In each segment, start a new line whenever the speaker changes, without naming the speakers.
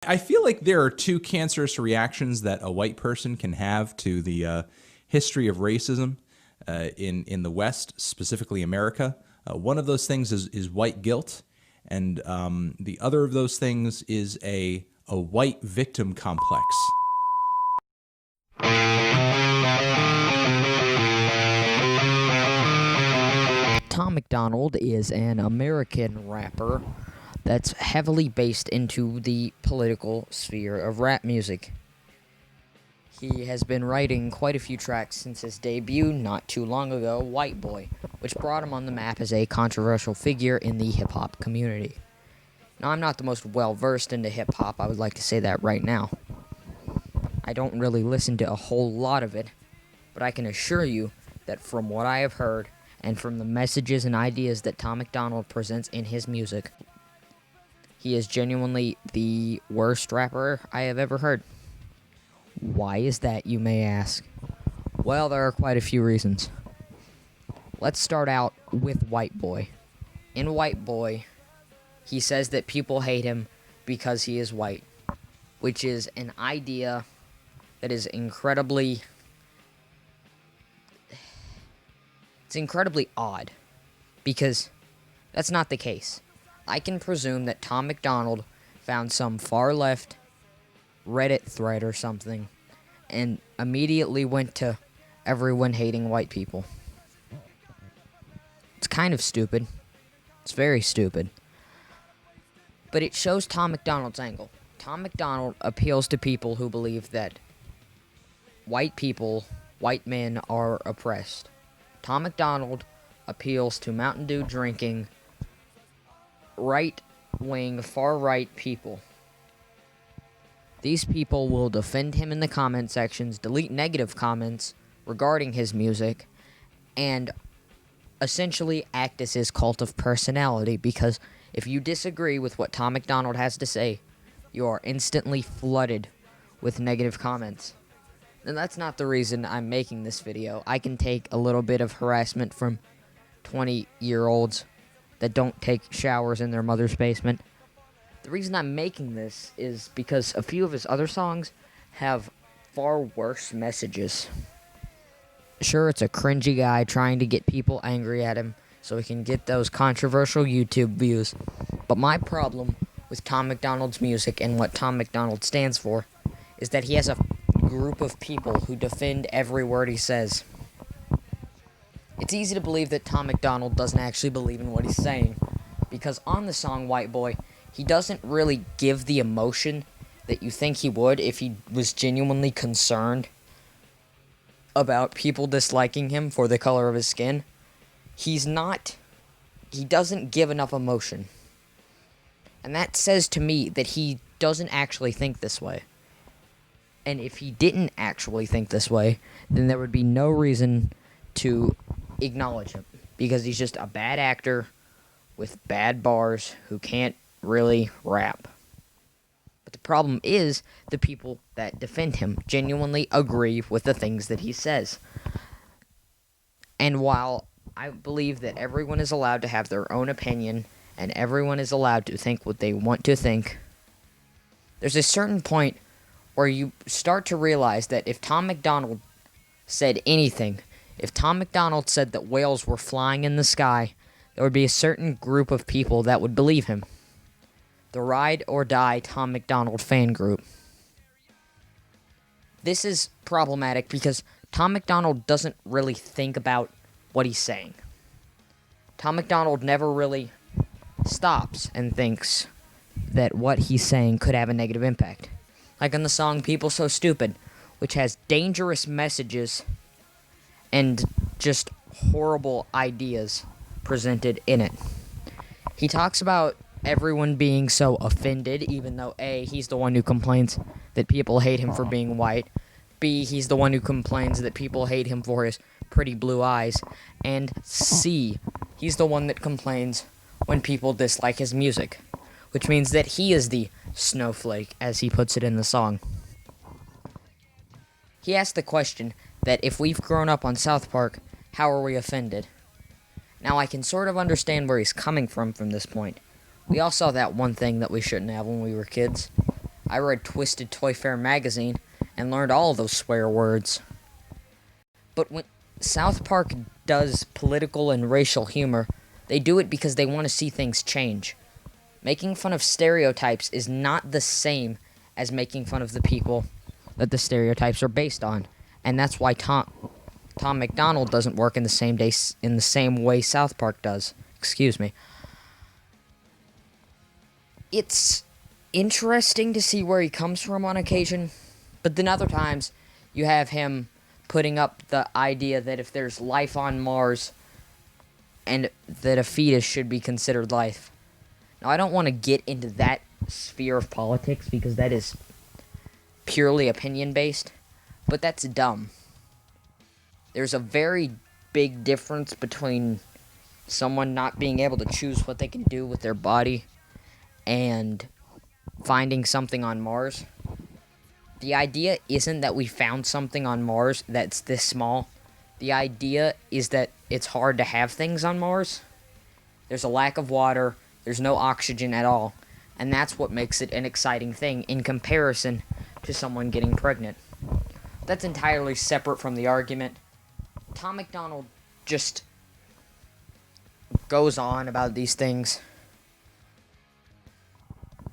I feel like there are two cancerous reactions that a white person can have to the history of racism in the West, specifically America. One of those things is white guilt, and the other of those things is a white victim complex.
Tom Macdonald is an American rapper that's heavily based into the political sphere of rap music. He has been writing quite a few tracks since his debut not too long ago, White Boy, which brought him on the map as a controversial figure in the hip-hop community. Now, I'm not the most well-versed into hip-hop, I would like to say that right now. I don't really listen to a whole lot of it, but I can assure you that from what I have heard, and from the messages and ideas that Tom Macdonald presents in his music, he is genuinely the worst rapper I have ever heard. Why is that, you may ask? Well, there are quite a few reasons. Let's start out with White Boy. In White Boy, he says that people hate him because he is white, which is an idea that is incredibly odd, because that's not the case. I can presume that Tom Macdonald found some far-left Reddit thread or something and immediately went to everyone hating white people. It's kind of stupid. It's very stupid. But it shows Tom Macdonald's angle. Tom Macdonald appeals to people who believe that white men are oppressed. Tom Macdonald appeals to Mountain Dew drinking, right-wing, far-right people. These people will defend him in the comment sections, delete negative comments regarding his music, and essentially act as his cult of personality, because if you disagree with what Tom Macdonald has to say, you are instantly flooded with negative comments. And that's not the reason I'm making this video. I can take a little bit of harassment from 20-year-olds that don't take showers in their mother's basement. The reason I'm making this is because a few of his other songs have far worse messages. Sure, it's a cringy guy trying to get people angry at him so he can get those controversial YouTube views. But my problem with Tom Macdonald's music and what Tom Macdonald stands for is that he has a group of people who defend every word he says. It's easy to believe that Tom Macdonald doesn't actually believe in what he's saying, because on the song White Boy, he doesn't really give the emotion that you think he would if he was genuinely concerned about people disliking him for the color of his skin. He doesn't give enough emotion. And that says to me that he doesn't actually think this way. And if he didn't actually think this way, then there would be no reason to acknowledge him, because he's just a bad actor with bad bars who can't really rap. But the problem is the people that defend him genuinely agree with the things that he says. And while I believe that everyone is allowed to have their own opinion and everyone is allowed to think what they want to think, there's a certain point where you start to realize that if Tom Macdonald said anything, if Tom Macdonald said that whales were flying in the sky, there would be a certain group of people that would believe him. The Ride or Die Tom Macdonald fan group. This is problematic because Tom Macdonald doesn't really think about what he's saying. Tom Macdonald never really stops and thinks that what he's saying could have a negative impact. Like on the song People So Stupid, which has dangerous messages and just horrible ideas presented in it. He talks about everyone being so offended, even though A, he's the one who complains that people hate him for being white, B, he's the one who complains that people hate him for his pretty blue eyes, and C, he's the one that complains when people dislike his music, which means that he is the snowflake, as he puts it in the song. He asked the question that if we've grown up on South Park, how are we offended? Now, I can sort of understand where he's coming from this point. We all saw that one thing that we shouldn't have when we were kids. I read Twisted Toy Fair magazine and learned all of those swear words. But when South Park does political and racial humor, they do it because they want to see things change. Making fun of stereotypes is not the same as making fun of the people that the stereotypes are based on. And that's why Tom Macdonald doesn't work in the same way South Park does. Excuse me. It's interesting to see where he comes from on occasion, but then other times you have him putting up the idea that if there's life on Mars and that a fetus should be considered life. Now, I don't want to get into that sphere of politics because that is purely opinion-based, but that's dumb. There's a very big difference between someone not being able to choose what they can do with their body and finding something on Mars. The idea isn't that we found something on Mars that's this small. The idea is that it's hard to have things on Mars. There's a lack of water, there's no oxygen at all, and that's what makes it an exciting thing in comparison to someone getting pregnant. That's entirely separate from the argument. Tom Macdonald just goes on about these things.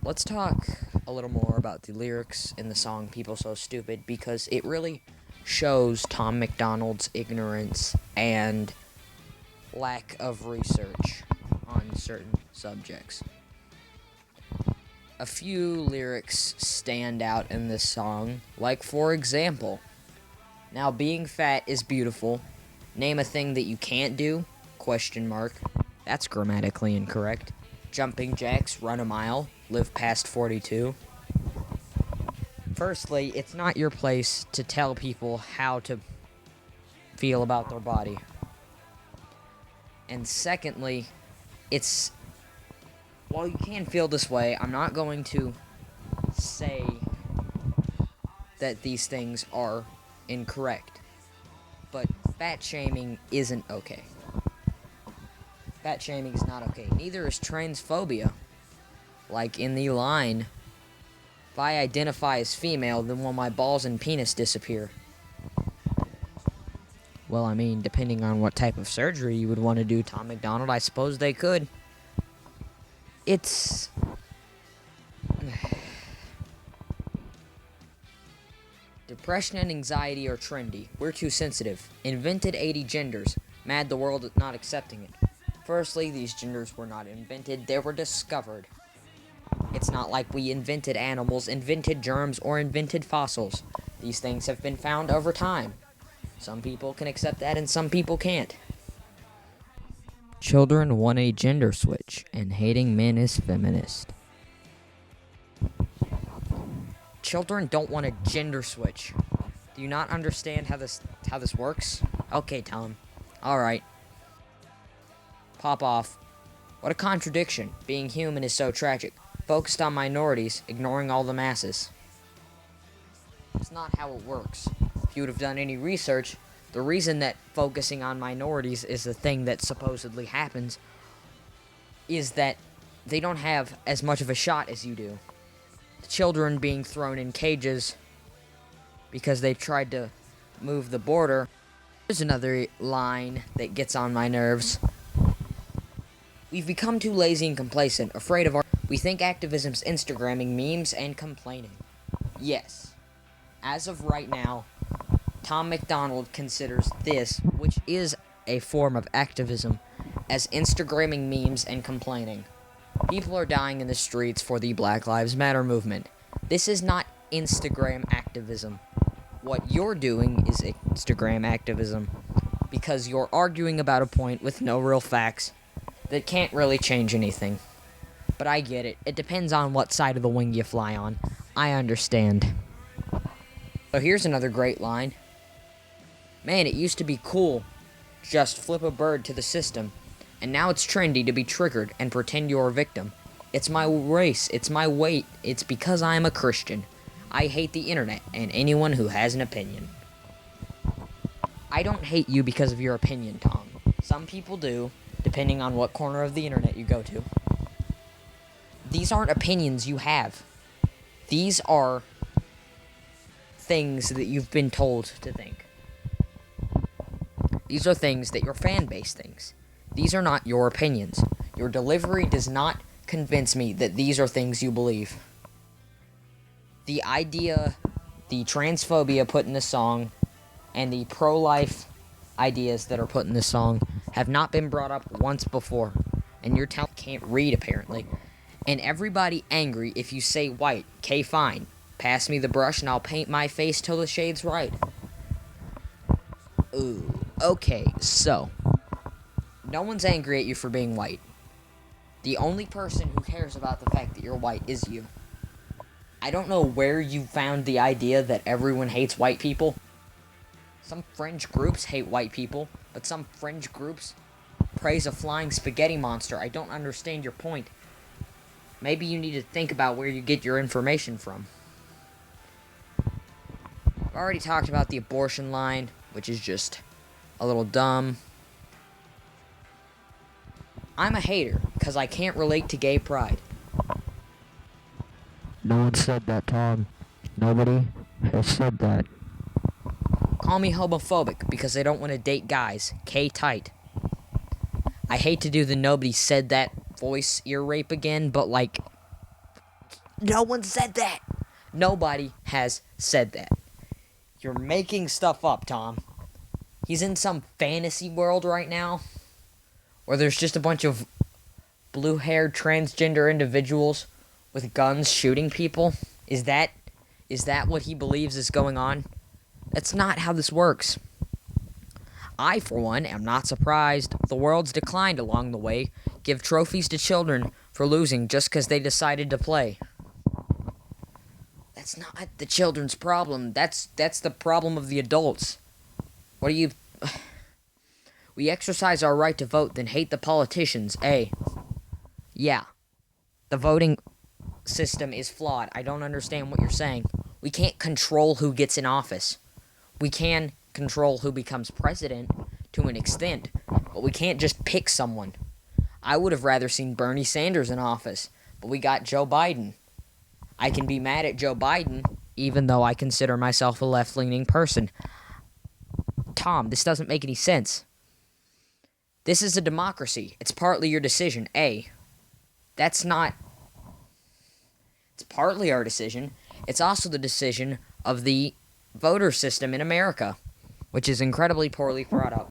Let's talk a little more about the lyrics in the song People So Stupid, because it really shows Tom Macdonald's ignorance and lack of research on certain subjects. A few lyrics stand out in this song, like for example, "Now being fat is beautiful. Name a thing that you can't do? ? That's grammatically incorrect. Jumping jacks, run a mile, live past 42. Firstly, it's not your place to tell people how to feel about their body. And secondly, while you can feel this way, I'm not going to say that these things are incorrect. But fat shaming isn't okay. Fat shaming is not okay. Neither is transphobia. Like in the line, if I identify as female, then will my balls and penis disappear? Well, I mean, depending on what type of surgery you would want to do, Tom Macdonald, I suppose they could. It's... Depression and anxiety are trendy. We're too sensitive. Invented 80 genders. Mad the world at not accepting it. Firstly, these genders were not invented, they were discovered. It's not like we invented animals, invented germs, or invented fossils. These things have been found over time. Some people can accept that and some people can't. Children want a gender switch, and hating men is feminist. Children don't want a gender switch. Do you not understand how this works? Okay, Tom. Alright. Pop off. What a contradiction. Being human is so tragic. Focused on minorities, ignoring all the masses. It's not how it works. If you would have done any research, the reason that focusing on minorities is the thing that supposedly happens is that they don't have as much of a shot as you do. The children being thrown in cages because they tried to move the border. There's another line that gets on my nerves. We've become too lazy and complacent, afraid of our... We think activism's Instagramming memes and complaining. Yes. As of right now, Tom Macdonald considers this, which is a form of activism, as Instagramming memes and complaining. People are dying in the streets for the Black Lives Matter movement. This is not Instagram activism. What you're doing is Instagram activism, because you're arguing about a point with no real facts that can't really change anything. But I get it. It depends on what side of the wing you fly on. I understand. So here's another great line. Man, it used to be cool. Just flip a bird to the system. And now it's trendy to be triggered and pretend you're a victim. It's my race. It's my weight. It's because I am a Christian. I hate the internet and anyone who has an opinion. I don't hate you because of your opinion, Tom. Some people do, depending on what corner of the internet you go to. These aren't opinions you have. These are things that you've been told to think. These are things that your fan base thinks. These are not your opinions. Your delivery does not convince me that these are things you believe. The idea, the transphobia put in the song, and the pro-life ideas that are put in this song have not been brought up once before. And your town can't read, apparently. And everybody angry if you say white. Okay, fine. Pass me the brush and I'll paint my face till the shade's right. Ooh, okay, so. No one's angry at you for being white. The only person who cares about the fact that you're white is you. I don't know where you found the idea that everyone hates white people. Some fringe groups hate white people, but some fringe groups praise a flying spaghetti monster. I don't understand your point. Maybe you need to think about where you get your information from. I've already talked about the abortion line, which is just a little dumb. I'm a hater, because I can't relate to gay pride.
No one said that, Tom. Nobody has said that.
Call me homophobic, because I don't want to date guys. K-tight. I hate to do the nobody said that voice ear rape again, but like, no one said that. Nobody has said that. You're making stuff up, Tom. He's in some fantasy world right now, where there's just a bunch of blue-haired transgender individuals with guns shooting people. Is that what he believes is going on? That's not how this works. I, for one, am not surprised the world's declined along the way. Give trophies to children for losing just because they decided to play. That's not the children's problem. That's the problem of the adults. What do you... We exercise our right to vote, then hate the politicians, eh? Yeah. The voting system is flawed. I don't understand what you're saying. We can't control who gets in office. We can control who becomes president to an extent, but we can't just pick someone. I would have rather seen Bernie Sanders in office, but we got Joe Biden. I can be mad at Joe Biden, even though I consider myself a left-leaning person. Tom, this doesn't make any sense. This is a democracy. It's partly your decision, A. That's not... It's partly our decision. It's also the decision of the voter system in America, which is incredibly poorly thought out.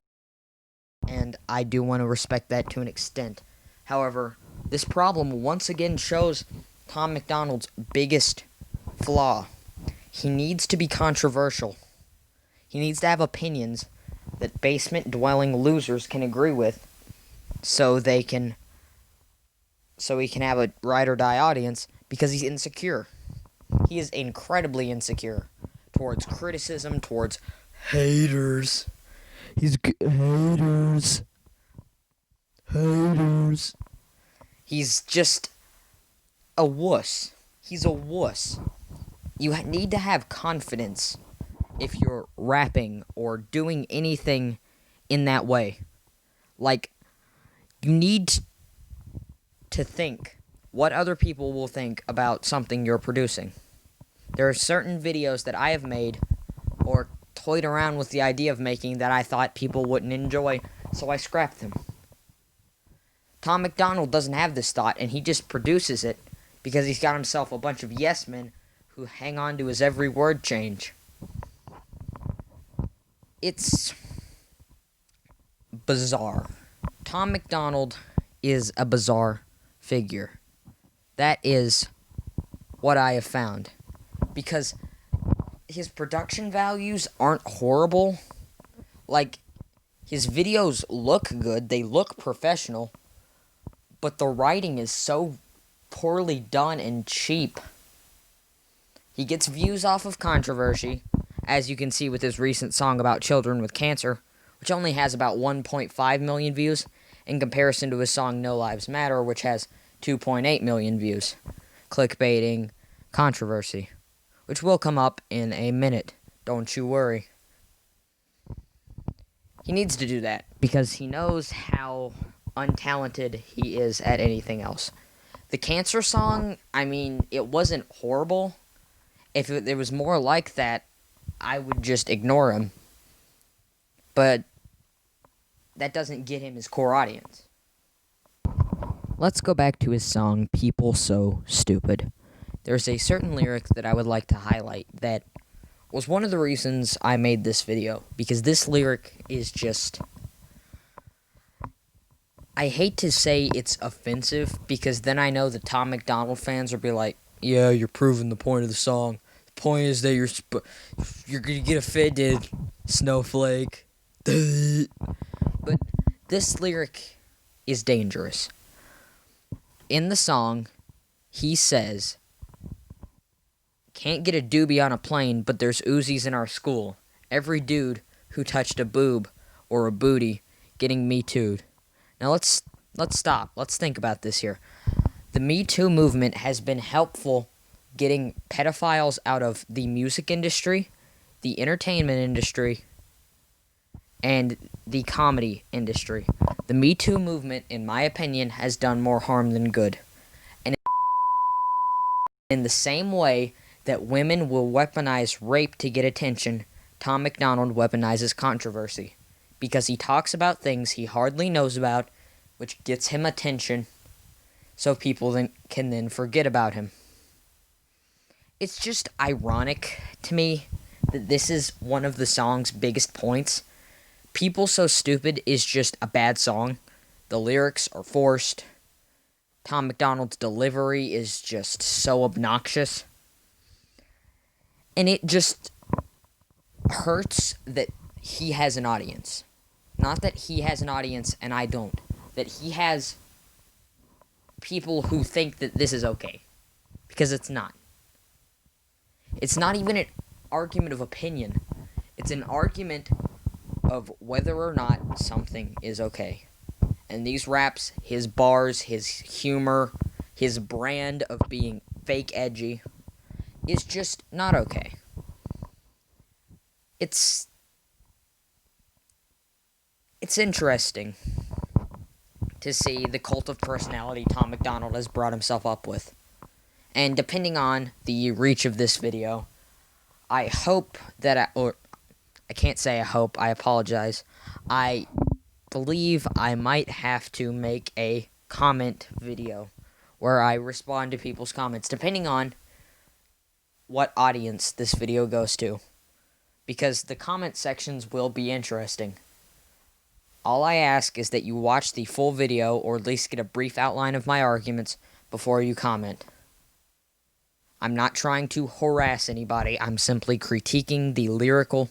And I do want to respect that to an extent. However, this problem once again shows Tom Macdonald's biggest flaw. He needs to be controversial. He needs to have opinions that basement-dwelling losers can agree with, so he can have a ride-or-die audience, because he's insecure. He is incredibly insecure towards criticism, towards haters. Haters. He's just a wuss. He's a wuss. You need to have confidence if you're rapping or doing anything in that way. Like, you need to think what other people will think about something you're producing. There are certain videos that I have made or toyed around with the idea of making that I thought people wouldn't enjoy, so I scrapped them. Tom Macdonald doesn't have this thought, and he just produces it because he's got himself a bunch of yes men who hang on to his every word change. It's bizarre. Tom Macdonald is a bizarre figure. That is what I have found. Because his production values aren't horrible. Like, his videos look good, they look professional, but the writing is so poorly done and cheap. He gets views off of controversy, as you can see with his recent song about children with cancer, which only has about 1.5 million views, in comparison to his song No Lives Matter, which has 2.8 million views. Clickbaiting, controversy, which will come up in a minute, don't you worry. He needs to do that, because he knows how untalented he is at anything else. The cancer song, I mean, it wasn't horrible, If it was more like that, I would just ignore him. But that doesn't get him his core audience. Let's go back to his song, People So Stupid. There's a certain lyric that I would like to highlight that was one of the reasons I made this video, because this lyric is just... I hate to say it's offensive, because then I know the Tom Macdonald fans will be like, yeah, you're proving the point of the song. The point is that you're gonna get offended, snowflake. But this lyric is dangerous. In the song, he says, can't get a doobie on a plane, but there's Uzis in our school. Every dude who touched a boob or a booty getting Me Too'd. Now let's stop. Let's think about this here. The Me Too movement has been helpful getting pedophiles out of the music industry, the entertainment industry, and the comedy industry. The Me Too movement, in my opinion, has done more harm than good. And in the same way that women will weaponize rape to get attention, Tom Macdonald weaponizes controversy, because he talks about things he hardly knows about, which gets him attention, so people can then forget about him. It's just ironic to me that this is one of the song's biggest points. People So Stupid is just a bad song. The lyrics are forced. Tom Macdonald's delivery is just so obnoxious. And it just hurts that he has an audience. Not that he has an audience and I don't. That he has people who think that this is okay. Because it's not. It's not even an argument of opinion. It's an argument of whether or not something is okay. And these raps, his bars, his humor, his brand of being fake edgy is just not okay. It's interesting to see the cult of personality Tom Macdonald has brought himself up with. And depending on the reach of this video, I hope that I can't say I hope, I apologize. I believe I might have to make a comment video where I respond to people's comments, depending on what audience this video goes to. Because the comment sections will be interesting. All I ask is that you watch the full video, or at least get a brief outline of my arguments, before you comment. I'm not trying to harass anybody, I'm simply critiquing the lyrical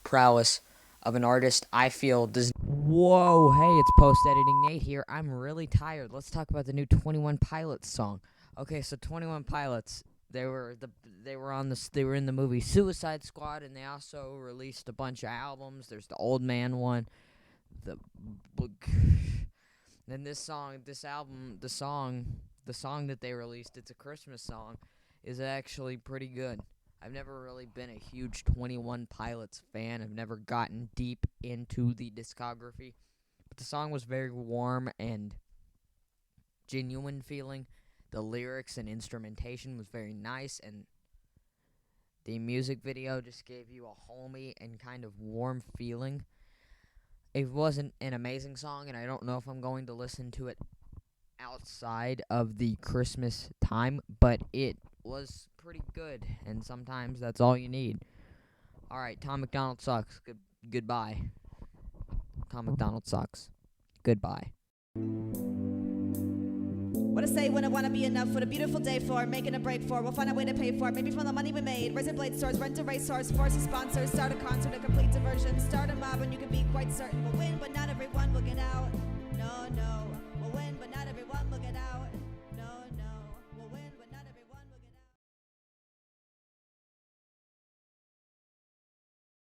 prowess of an artist I feel does... Whoa, hey, it's post-editing Nate here. I'm really tired. Let's talk about the new 21 Pilots song. Okay, so 21 Pilots, they were in the movie Suicide Squad, and they also released a bunch of albums. There's the Old Man one. Then the song that they released, it's a Christmas song, is actually pretty good. I've never really been a huge 21 Pilots fan. I've never gotten deep into the discography. But the song was very warm and genuine feeling. The lyrics and instrumentation was very nice, and the music video just gave you a homey and kind of warm feeling. It wasn't an amazing song, and I don't know if I'm going to listen to it outside of the Christmas time, but it was pretty good, and sometimes that's all you need. Alright, Tom Macdonald sucks. Goodbye. Tom Macdonald sucks. Goodbye.
What I say when I wanna be enough, what a beautiful day for, making a break for, we'll find a way to pay for it, maybe from the money we made, razor blade stores, rent a racehorse, force a sponsor, start a concert, a complete diversion, start a mob and you can be quite certain we'll win, but not everyone will get out, no.